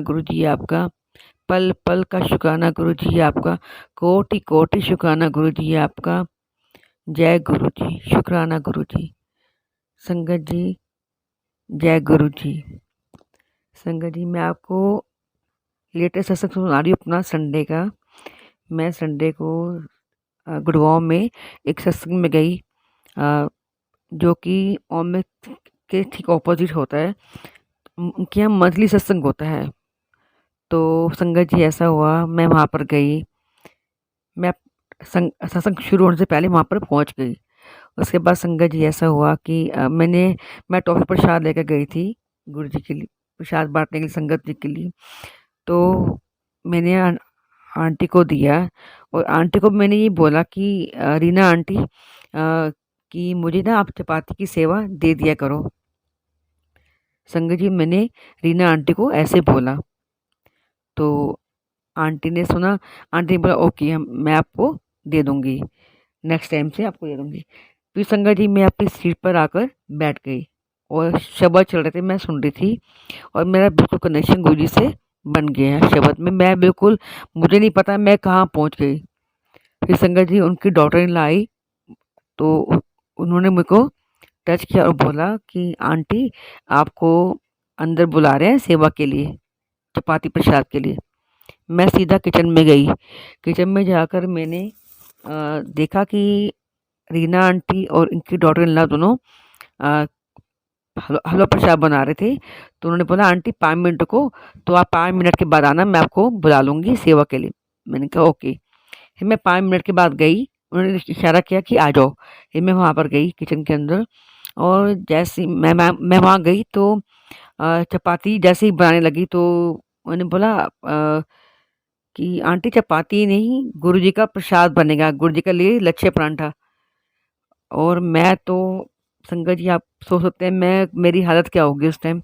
गुरुजी आपका, पल पल का शुक्राना गुरुजी आपका, कोटि कोटि शुक्राना गुरुजी आपका। जय गुरुजी, शुक्राना गुरुजी। संगत जी, जय गुरुजी। संगत जी, मैं आपको लेटेस्ट सत्संग सुना रही हूँ अपना संडे का। मैं संडे को गुड़गांव में एक सत्संग में गई, जो कि ओम के ठीक ऑपोजिट होता है। उनके यहाँ मंथली सत्संग होता है। तो संगत जी, ऐसा हुआ, मैं वहाँ पर गई। मैं सत्संग शुरू होने से पहले वहाँ पर पहुँच गई। उसके बाद संगत जी, ऐसा हुआ कि मैं टॉफ़ी प्रसाद लेकर गई थी गुरु जी के लिए, प्रसाद बांटने के लिए संगत जी के लिए। तो मैंने आंटी को दिया, और आंटी को मैंने ये बोला कि रीना आंटी, कि मुझे ना आप चपाती की सेवा दे दिया करो। संगत जी, मैंने रीना आंटी को ऐसे बोला। तो आंटी ने सुना, आंटी ने बोला ओके, मैं आपको दे दूंगी, नेक्स्ट टाइम से आपको दे दूंगी। फिर संगत जी, मैं अपनी सीट पर आकर बैठ गई और शब्द चल रहे थे, मैं सुन रही थी, और मेरा बिल्कुल कनेक्शन गुरु जी से बन गया है शब्द में। मैं बिल्कुल, मुझे नहीं पता मैं कहाँ पहुँच गई। फिर संगत जी, उनकी डॉटर इन लॉ आई, तो उन्होंने मेरे को टच किया और बोला कि आंटी, आपको अंदर बुला रहे हैं सेवा के लिए, चपाती प्रसाद के लिए। मैं सीधा किचन में गई। किचन में जाकर मैंने देखा कि रीना आंटी और इनकी डॉटर इन लॉ दोनों हलवा प्रसाद बना रहे थे। तो उन्होंने बोला आंटी 5 मिनट को, तो आप 5 मिनट के बाद आना, मैं आपको बुला लूँगी सेवा के लिए। मैंने कहा ओके। फिर मैं 5 मिनट के बाद गई, उन्होंने इशारा किया कि आ जाओ। फिर मैं वहाँ पर गई किचन के अंदर, और जैसे ही मैं वहाँ गई तो चपाती जैसे ही बनाने लगी, तो उन्होंने बोला कि आंटी चपाती नहीं, गुरुजी का प्रसाद बनेगा, गुरुजी के लिए लच्छे परांठा। और मैं तो, संगत जी, आप सोच सकते हैं मेरी हालत क्या होगी उस टाइम।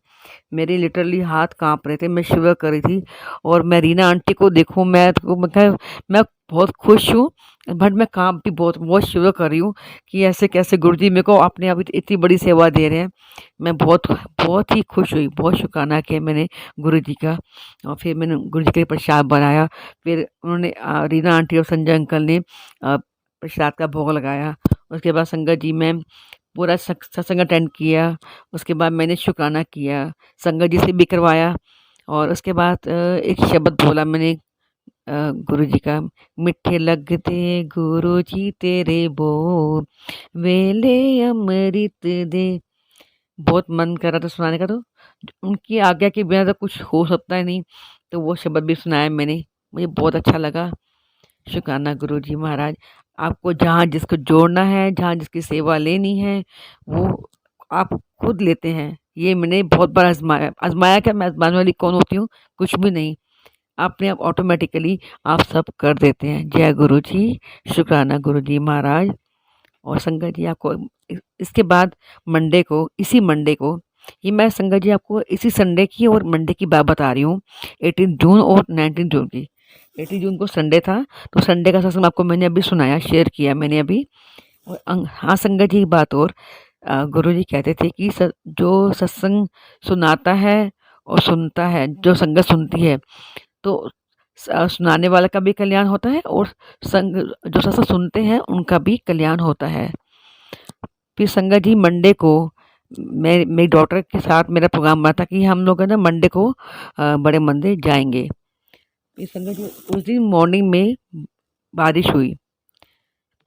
मेरे लिटरली हाथ कांप रहे थे, मैं शिवर कर रही थी। और मैं रीना आंटी को देखूं, मैं बहुत खुश हूँ, बट मैं कांप भी बहुत बहुत शिवर कर रही हूँ कि ऐसे कैसे गुरुजी मेरे को अपने आप इतनी बड़ी सेवा दे रहे हैं। मैं बहुत बहुत ही खुश हुई, बहुत शुक्राना किया मैंने गुरुजी का। और फिर मैंने गुरुजी के लिए प्रसाद बनाया। फिर उन्होंने रीना आंटी और संजय अंकल ने प्रसाद का भोग लगाया। उसके बाद संगत जी, मैं पूरा सत्संग अटेंड किया। उसके बाद मैंने शुक्राना किया, संगत जी से भी करवाया। और उसके बाद एक शब्द बोला मैंने गुरु जी का, मिठे लगते गुरु जी तेरे बोल, वेले अमृत दे। बहुत मन कर रहा था सुनाने का, तो उनकी आज्ञा के बिना तो कुछ हो सकता है नहीं, तो वो शब्द भी सुनाया मैंने, मुझे बहुत अच्छा लगा। शुक्राना गुरु जी महाराज। आपको जहाँ जिसको जोड़ना है, जहाँ जिसकी सेवा लेनी है, वो आप खुद लेते हैं। ये मैंने बहुत बार आजमाया। आजमाया क्या, मैं आजमाने वाली कौन होती हूँ, कुछ भी नहीं। अपने आप ऑटोमेटिकली आप सब कर देते हैं। जय गुरु जी, शुक्राना गुरु जी महाराज। और संगत जी, आपको इसके बाद मंडे को, इसी मंडे को, ये मैं संगत जी आपको इसी संडे की और मंडे की बात बता रही हूँ, 18 जून और 19 जून की। 18 जून को संडे था, तो संडे का सत्संग आपको मैंने अभी सुनाया, शेयर किया मैंने अभी। और हाँ संगत जी, एक बात और, गुरु जी कहते थे कि जो सत्संग सुनाता है और सुनता है, जो संगत सुनती है, तो सुनाने वाला का भी कल्याण होता है, और संग जो सत्संग सुनते हैं उनका भी कल्याण होता है। फिर संगत जी, मंडे को मैं मेरी डॉटर के साथ मेरा प्रोग्राम बना था कि हम लोग है ना मंडे को बड़े मंदिर जाएंगे। फिर संगत जी, उस दिन मॉर्निंग में बारिश हुई,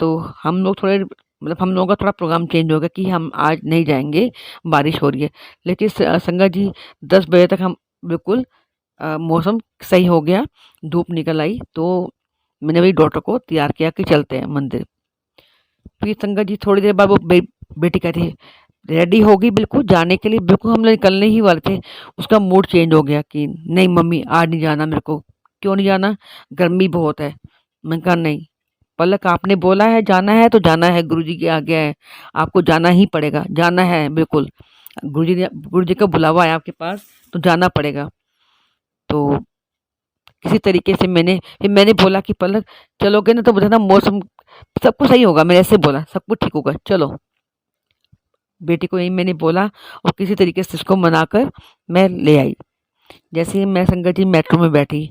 तो हम लोग थोड़े, मतलब हम लोगों का थोड़ा प्रोग्राम चेंज हो गया कि हम आज नहीं जाएंगे, बारिश हो रही है। लेकिन संगत जी, 10 बजे तक हम बिल्कुल मौसम सही हो गया, धूप निकल आई, तो मैंने मेरी डॉटर को तैयार किया कि चलते हैं मंदिर। फिर संगत जी, थोड़ी देर बाद वो बेटी कहती है, रेडी होगी बिल्कुल जाने के लिए, बिल्कुल हम लोग निकलने ही वाले थे, उसका मूड चेंज हो गया कि नहीं मम्मी, आज नहीं जाना मेरे को। क्यों नहीं जाना, गर्मी बहुत है। मैंने कहा नहीं पलक, आपने बोला है जाना है तो जाना है, गुरुजी की आज्ञा है, आपको जाना ही पड़ेगा, जाना है बिल्कुल। गुरुजी का बुलावा है आपके पास, तो जाना पड़ेगा। तो किसी तरीके से मैंने बोला कि पलक, चलोगे ना तो बताना, मौसम सब कुछ सही होगा, मैंने ऐसे बोला, सब कुछ ठीक होगा, चलो। बेटी को यही मैंने बोला, और किसी तरीके से उसको मनाकर मैं ले आई। जैसे ही मैं संगत जी मेट्रो में बैठी,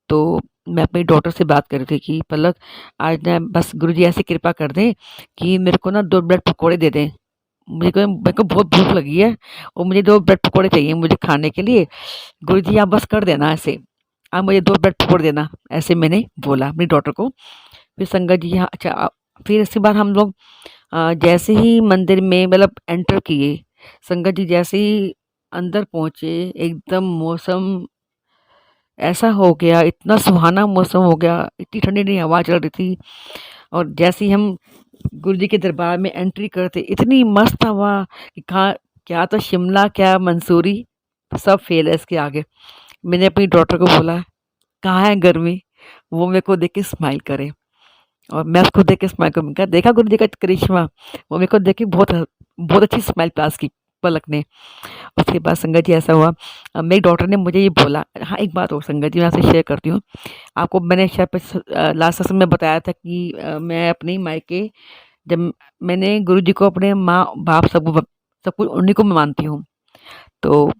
तो मैं अपनी डॉटर से बात कर रही थी कि पलक, आज ना बस गुरुजी ऐसी कृपा कर दें कि मेरे को ना 2 ब्रेड पकोड़े दे दें। मेरे को बहुत भूख लगी है और मुझे 2 ब्रेड पकोड़े चाहिए मुझे खाने के लिए। गुरुजी आप बस कर देना ऐसे, आप मुझे 2 ब्रेड पकोड़े देना, ऐसे मैंने बोला अपनी डॉटर को। फिर संगत जी हाँ, अच्छा फिर इसके बाद हम लोग जैसे ही मंदिर में मतलब एंटर किए, संगत जी जैसे ही अंदर पहुँचे, एकदम मौसम ऐसा हो गया, इतना सुहाना मौसम हो गया, इतनी ठंडी-ठंडी हवा चल रही थी और जैसे ही हम गुरुजी के दरबार में एंट्री करते, इतनी मस्त हवा कि कहाँ क्या तो शिमला, क्या मंसूरी, सब फेल है इसके आगे। मैंने अपनी डॉटर को बोला, "कहाँ है गर्मी?" वो मेरे को देख के स्माइल करे और मैं उसको देख के स्माइल करूँ। मैंने कहा, "देखा गुरुजी का करिश्मा?" वो मेरे को देख के बहुत अच्छी स्माइल पास की पलक ने। उसके बाद संगत जी ऐसा हुआ, मेरी डॉटर ने मुझे ये बोला, हाँ, एक बात और संगत जी मैं आपसे शेयर करती हूँ। आपको मैंने शायद लास्ट सत्संग में बताया था कि मैं अपने मायके जब मैंने गुरुजी को अपने माँ-बाप सब कुछ उन्हीं को मैं मानती हूँ। तो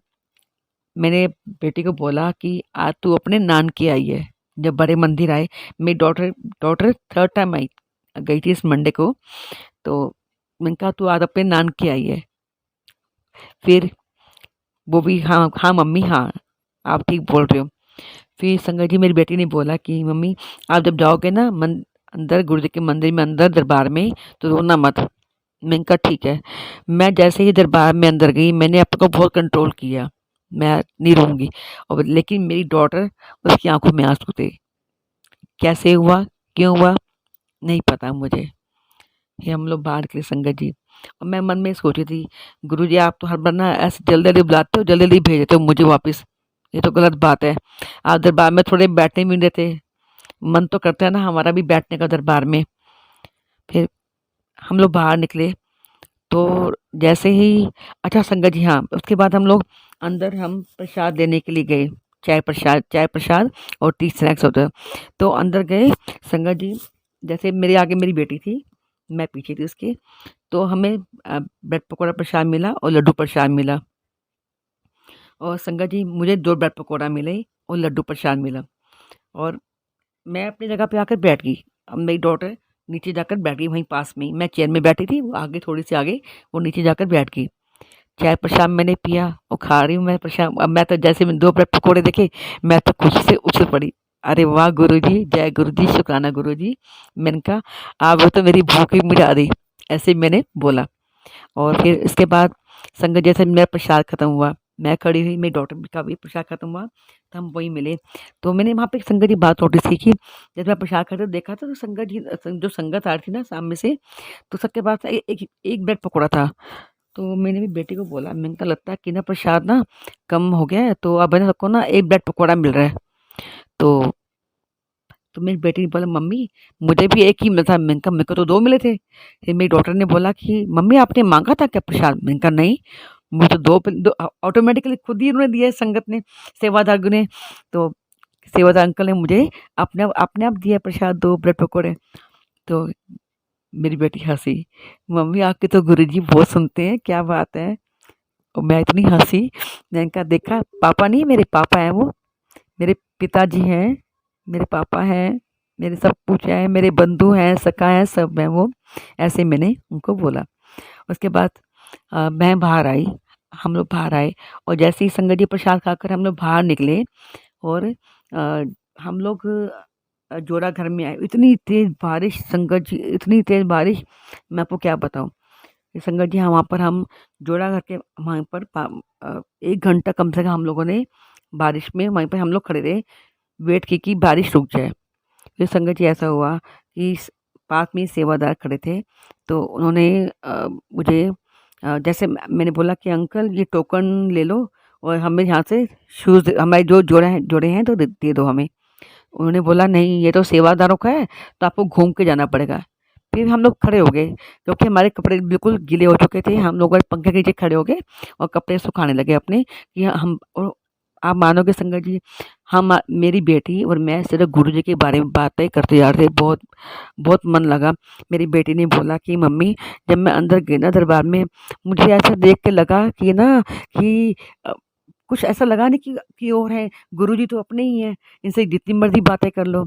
मैंने बेटी को बोला कि आज तू अपने नानके आई है। जब बड़े मंदिर आए, मेरी डॉटर डॉटर 3rd टाइम गई थी इस मंडे को, तो मैंने कहा तू आज अपने नानके आई है। फिर वो भी हाँ, हाँ मम्मी हाँ, आप ठीक बोल रहे हो। फिर संगत जी मेरी बेटी ने बोला कि मम्मी आप जब जाओगे ना अंदर गुरुजी के मंदिर में अंदर दरबार में तो रोना मत। मैंने कहा ठीक है। मैं जैसे ही दरबार में अंदर गई मैंने अपने को बहुत कंट्रोल किया, मैं नहीं रहूँगी। और लेकिन मेरी डॉटर, उसकी आंखों में आंसू थे। कैसे हुआ, क्यों हुआ, नहीं पता मुझे। फिर हम लोग बाहर निकले संगत जी और मैं मन में सोची थी, गुरुजी आप तो हर बार ना ऐसे जल्दी जल्दी बुलाते हो, जल्दी जल्दी भेज देते हो मुझे वापस, ये तो गलत बात है। आप दरबार में थोड़े बैठने भी नहीं देते, मन तो करता है ना हमारा भी बैठने का दरबार में। फिर हम लोग बाहर निकले तो जैसे ही अच्छा संगत जी हाँ, उसके बाद हम लोग अंदर हम प्रसाद लेने के लिए गए। चाय प्रसाद और टी स्नैक्स होता है। तो अंदर गए संगत जी, जैसे मेरे आगे मेरी बेटी थी, मैं पीछे थी उसके, तो हमें ब्रेड पकौड़ा प्रसाद मिला और लड्डू प्रसाद मिला। और संगत जी मुझे 2 ब्रेड पकौड़ा मिले और लड्डू प्रसाद मिला और मैं अपनी जगह पे आकर बैठ गई। अब मेरी डॉटर नीचे जाकर बैठ गई वहीं पास में ही। मैं चेयर में बैठी थी, वो आगे थोड़ी-सी आगे, वो नीचे जाकर बैठ गई। चाय प्रसाद मैंने पिया और खा रही हूँ मैं प्रसाद। अब मैं तो जैसे मैंने 2 ब्रेड पकोड़े देखे, मैं तो खुशी से उछल पड़ी। अरे वाह गुरुजी! जय गुरुजी, शुक्राना गुरुजी। मैंने कहा आप तो मेरी भूख ही मिटा दी। ऐसे मैंने बोला और फिर इसके बाद संगत जैसे मेरा प्रसाद खत्म हुआ, मैं खड़ी हुई, मेरी डॉटर का भी प्रसाद खत्म हुआ, तो हम वहीं मिले। तो मैंने वहाँ पे एक संगत की बात नोटिस की कि जब मैं प्रसाद खाते देखा था तो संगत जी जो संगत आ रही थी ना सामने से, तो सबके पास एक ब्रेड पकौड़ा था। तो मैंने भी बेटी को बोला, मैंने कहा लगता है कि ना प्रसाद ना कम हो गया है, तो अब है ना सबको ना 1 ब्रेड पकौड़ा मिल रहा है। तो तो मेरी बेटी ने बोला मम्मी मुझे भी 1 ही मिला था। मैंने कहा मेरे को तो 2 मिले थे। फिर मेरी डॉटर ने बोला कि मम्मी आपने माँगा था क्या प्रसाद? मैंने कहा नहीं, मुझे तो 2 ऑटोमेटिकली खुद ही उन्होंने दिया संगत ने, सेवादार ने। तो सेवादार अंकल ने मुझे अपने आप दिया प्रसाद 2 ब्रेड पकौड़े। तो मेरी बेटी हँसी, मम्मी आपके तो गुरुजी बहुत सुनते हैं, क्या बात है? और मैं इतनी हँसी, मैंने कहा देखा पापा नहीं मेरे पापा हैं वो, मेरे पिताजी हैं, मेरे पापा हैं, मेरे सब कुछ हैं, मेरे बंधु हैं, सखा हैं, सब हैं वो। ऐसे मैंने उनको बोला। उसके बाद मैं बाहर आई, हम लोग बाहर आए और जैसे ही संगत जी प्रसाद खाकर हम लोग बाहर निकले और हम लोग जोड़ा घर में आए। इतनी तेज़ बारिश संगत जी, इतनी तेज़ बारिश, मैं आपको क्या बताऊँ। संगत जी हाँ, वहाँ पर हम जोड़ा घर के वहाँ पर 1 घंटा कम से कम हम लोगों ने बारिश में वहीं पे हम लोग खड़े रहे, वेट की कि बारिश रुक जाए। फिर संगत जी ऐसा हुआ कि पास में ही सेवादार खड़े थे, तो उन्होंने मुझे जैसे मैंने बोला कि अंकल ये टोकन ले लो और हमें यहाँ से शूज़ हमारे जो जोड़े हैं तो दे दो हमें। उन्होंने बोला नहीं ये तो सेवादारों का है, तो आपको घूम के जाना पड़ेगा। फिर हम लोग खड़े हो गए क्योंकि हमारे कपड़े बिल्कुल गीले हो चुके थे। हम लोग पंखे के नीचे खड़े हो गए और कपड़े सुखाने लगे अपने कि हम और आप मानोगे संगत जी, हम मेरी बेटी और मैं सिर्फ गुरुजी के बारे में बातें करते जा रहे थे। बहुत बहुत मन लगा। मेरी बेटी ने बोला कि मम्मी जब मैं अंदर गई ना दरबार में, मुझे ऐसा देख के लगा कि ना कि कुछ ऐसा लगा नहीं कि और है, गुरुजी तो अपने ही हैं, इनसे जितनी मर्ज़ी बातें कर लो।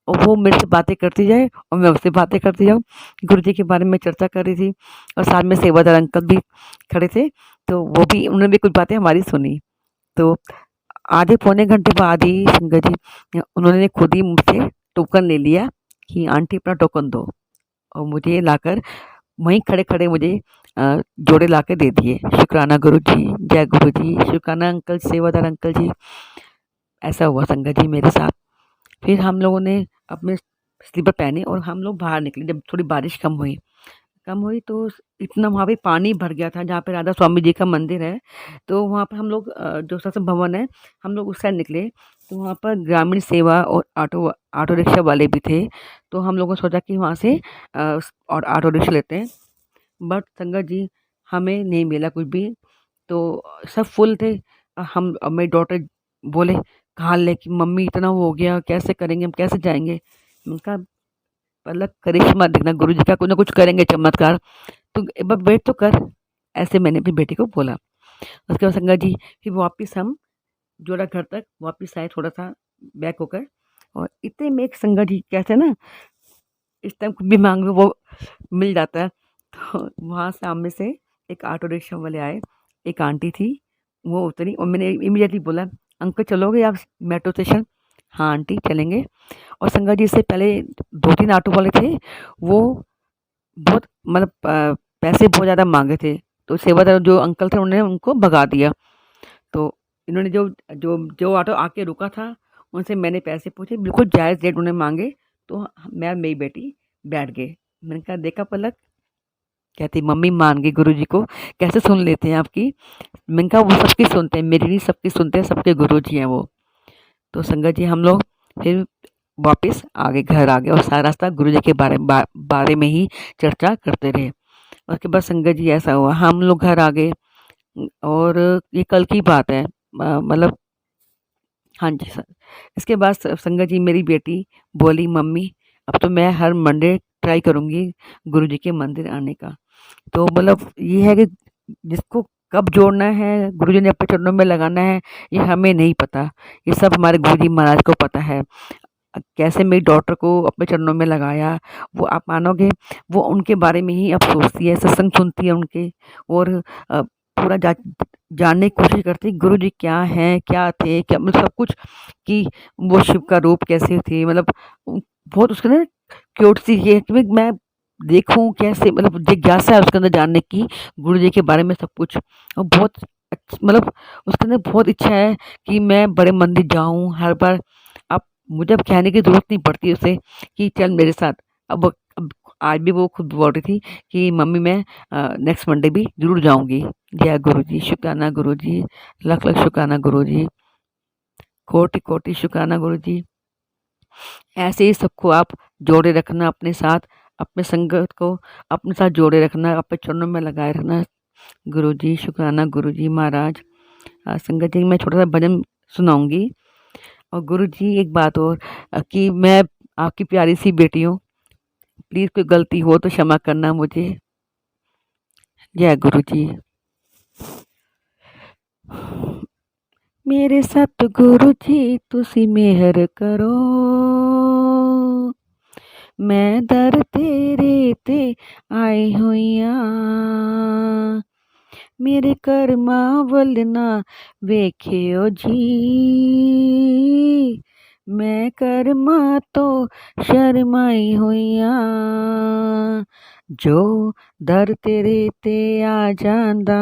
और वो मेरे से बातें करती जाए और मैं उससे बातें करती जाऊँ। गुरुजी के बारे में चर्चा कर रही थी और साथ में सेवादार अंकल भी खड़े थे, तो वो भी उन्होंने भी कुछ बातें हमारी सुनी। तो आधे पौने घंटे बाद ही संगत जी उन्होंने खुद ही मुझसे टोकन ले लिया कि आंटी अपना टोकन दो, और मुझे लाकर वहीं खड़े-खड़े मुझे जोड़े लाके दे दिए। शुक्राना गुरुजी, जय गुरुजी, शुक्राना अंकल, सेवादार अंकल जी। ऐसा हुआ संगत जी मेरे साथ। फिर हम लोगों ने अपने स्लीपर पहने और हम लोग बाहर निकले जब थोड़ी बारिश कम हुई तो इतना वहाँ पे पानी भर गया था जहाँ पे राधा स्वामी जी का मंदिर है। तो वहाँ पर हम लोग जो सत्संग भवन है, हम लोग उस साइड निकले, तो वहाँ पर ग्रामीण सेवा और ऑटो रिक्शा वाले भी थे। तो हम लोगों ने सोचा कि वहाँ से और ऑटो रिक्शा लेते हैं, बट संगत जी हमें नहीं मिला कुछ भी। तो सब फुल थे। हम मेरी डॉटर बोले कहाँ लेके, मम्मी इतना वो हो गया, कैसे करेंगे, हम कैसे जाएँगे? मैंने कहा मतलब करिश्मा देखना, गुरुजी का कुछ ना कुछ करेंगे चमत्कार, तू एक बार वेट तो कर। ऐसे मैंने अपनी बेटी को बोला। उसके बाद संगत जी फिर वापस हम जोड़ा घर तक वापस आए, थोड़ा-सा बैक होकर, और इतने में एक संगत जी कहते हैं ना, इस टाइम कुछ भी माँग लो वो मिल जाता है। तो वहाँ सामने से एक ऑटो रिक्शा वाले आए, एक आंटी थी, वो उतरी और मैंने इमीडिएटली बोला, "अंकल चलोगे आप मेट्रो स्टेशन?" "हाँ आंटी चलेंगे।" और संगत जी इससे पहले 2-3 ऑटो वाले थे, वो बहुत मतलब पैसे बहुत ज़्यादा माँगे थे, तो सेवादार जो अंकल थे उन्होंने उनको भगा दिया। तो इन्होंने जो जो जो ऑटो आके रुका था, उनसे मैंने पैसे पूछे, बिल्कुल जायज़ रेट उन्होंने माँगे, तो मैं और मेरी बेटी बैठ गए। मैंने कहा, "देखा पलक?" कहती, "मम्मी मान गई गुरुजी को, कैसे सुन लेते हैं आपकी।" मैंने कहा, "वो सबकी सुनते हैं, मेरी नहीं, सबकी सुनते हैं, सबके गुरुजी हैं वो।" तो संगत जी हम लोग फिर वापस घर आ गए और सारा रास्ता गुरुजी के बारे में ही चर्चा करते रहे। उसके बाद संगत जी ऐसा हुआ, हम लोग घर आ गए, और ये कल की बात है, मतलब हाँ जी सर। इसके बाद संगत जी मेरी बेटी बोली, "मम्मी अब तो मैं हर मंडे ट्राई करूँगी गुरुजी के मंदिर आने का।" तो मतलब ये है कि जिसको कब जोड़ना है, गुरुजी ने अपने चरणों में लगाना है, ये हमें नहीं पता। ये सब हमारे गुरुजी महाराज को पता है। कैसे मेरी डॉटर को अपने चरणों में लगाया, वो आप मानोगे, वो उनके बारे में ही अब सोचती है, सत्संग सुनती है उनके, और पूरा जानने की कोशिश करती है गुरुजी क्या हैं, क्या थे, क्या मतलब सब कुछ, कि वो शिव का रूप कैसे थे, मतलब बहुत उसके अंदर क्यूरियोसिटी है कि मैं देखूँ कैसे, मतलब जिज्ञासा है उसके अंदर जानने की, गुरुजी के बारे में सब कुछ। और बहुत मतलब उसके अंदर बहुत इच्छा है कि मैं बड़े मंदिर जाऊँ हर बार। अब मुझे अब कहने की ज़रूरत नहीं पड़ती उसे कि चल मेरे साथ। अब आज भी वो खुद बोल रही थी कि मम्मी मैं नेक्स्ट मंडे भी ज़रूर जाऊँगी। जय गुरुजी, शुक्राना गुरुजी, लख-लख शुक्राना गुरुजी, कोटि-कोटि शुक्राना गुरुजी। ऐसे ही सबको आप जोड़े रखना अपने साथ, अपने संगत को अपने साथ जोड़े रखना, अपने चरणों में लगाए रखना। गुरुजी, शुक्राना गुरुजी महाराज। संगत जी मैं छोटा-सा भजन सुनाऊँगी। और गुरुजी एक बात और, कि मैं आपकी प्यारी सी बेटी हूँ, प्लीज़ कोई गलती हो तो क्षमा करना मुझे। जय गुरुजी। मेरे सतगुरु जी तुसी मेहर करो, मैं दर तेरे ते आई हुई ਆਂ। मेरे ਕਰਮਾਂ ਵੱਲ ਨਾ ਵੇਖਿਓ ਜੀ, ਮੈਂ ਕਰਮਾਂ ਤੋਂ ਸ਼ਰਮਾਈ ਹੋਈਆਂ। ਜੋ ਦਰ ਤੇਰੇ ਤੇ ਆ ਜਾਂਦਾ,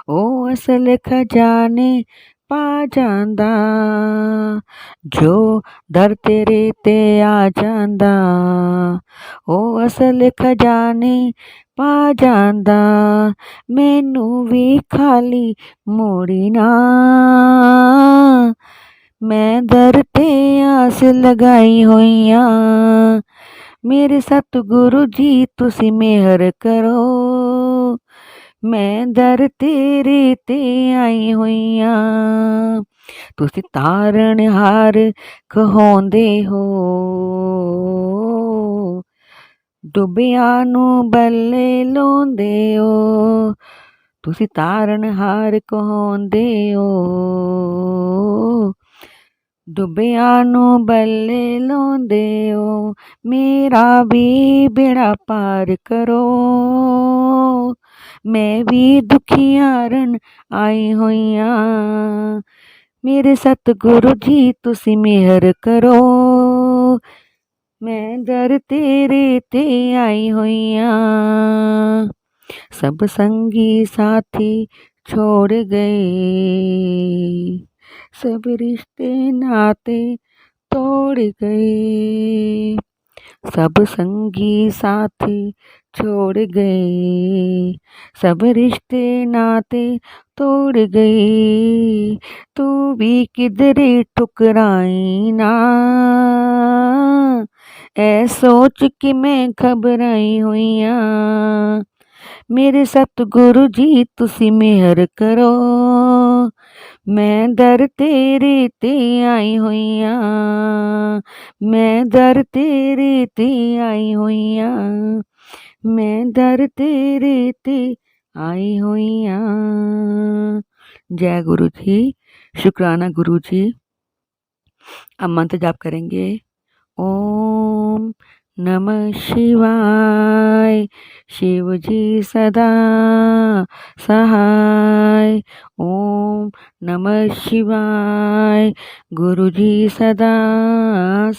ਉਹ ਅਸਲ ਖਜ਼ਾਨੇ ਪਾ ਜਾਂਦਾ। ਜੋ ਦਰ ਤੇਰੇ ਤੇ ਆ ਜਾਂਦਾ, ਉਹ ਅਸਲ ਖਜ਼ਾਨੇ ਪਾ ਜਾਂਦਾ। ਮੈਨੂੰ ਵੀ ਖਾਲੀ ਮੋੜੀ ਨਾ, ਮੈਂ ਦਰ ਤੇ ਆਸ ਲਗਾਈ ਹੋਈਆਂ। ਮੇਰੇ ਸਤਿਗੁਰੂ ਜੀ ਤੁਸੀਂ ਮਿਹਰ ਕਰੋ, ਮੈਂ ਦਰ ਤੇਰੇ ਤੇ ਆਈ ਹੋਈਆਂ। ਤੁਸੀਂ ਤਾਰਨਹਾਰ ਕਹਾਉਂਦੇ ਹੋ, ਡੁੱਬਿਆਂ ਨੂੰ ਬੱਲੇ ਲਾਉਂਦੇ ਹੋ। तुसी तारनहार कहोंदे ओ दुबिया नू बल्ले लौंदे ओ मेरा भी बेड़ा पार करो मैं भी दुखियारन आई होइयां मेरे सतगुरु जी तुसी मेहर करो मैं दर तेरे ते आई होइयां सब संगी साथी छोड़ गए सब रिश्ते नाते तोड़ गए सब संगी साथी छोड़ गए सब रिश्ते नाते तोड़ गए तू भी किधरे ठुकराई ना ऐ सोच के मैं घबराई हुईया मेरे सतगुरु जी तुसी मेहर करो मैं दर तेरे ते आई होइयां मैं दर तेरे ते आई होइयां मैं दर तेरे ते आई होइयां। जय गुरु जी। शुक्राना गुरु जी। अब मंत्र जाप करेंगे। ओम नमः शिवाय शिव जी सदा सहाय। ओम नमः शिवाय गुरु जी सदा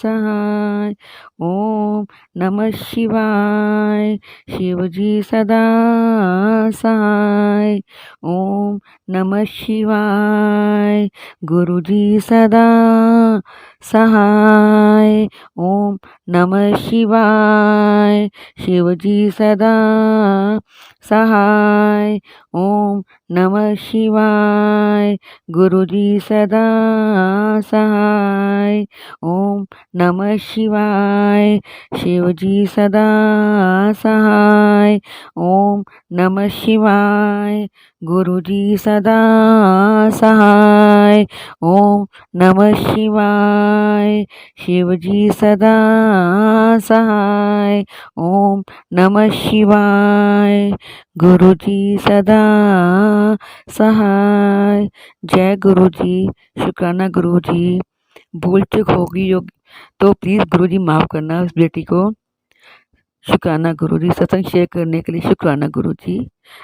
सहाय। ओम नमः शिवाय शिव जी सदा सहाय। ओम नमः शिवाय गुरु जी सदा सहाय। ओम नमः शिवाय शिव जी सदा सहाय। ओम नमः शिवाय गुरु जी सदा सहाय। ओम नमः शिवाय शिव जी सदा सहाय। ओम नमः शिवाय गुरु जी सदा सहाय। ओम नमः शिवाय शिव जी सदा सहाय। ओम नमः शिवाय गुरु जी सदा सहाय। जय गुरु जी। शुक्राना गुरु जी। भूल चूक होगी योग तो प्लीज़ गुरु जी माफ़ करना उस बेटी को। शुक्राना गुरु जी। सत्संग शेयर करने के लिए शुक्राना गुरु जी।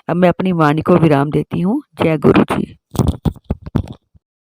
अब मैं अपनी वाणी को विराम देती हूँ। जय गुरु जी।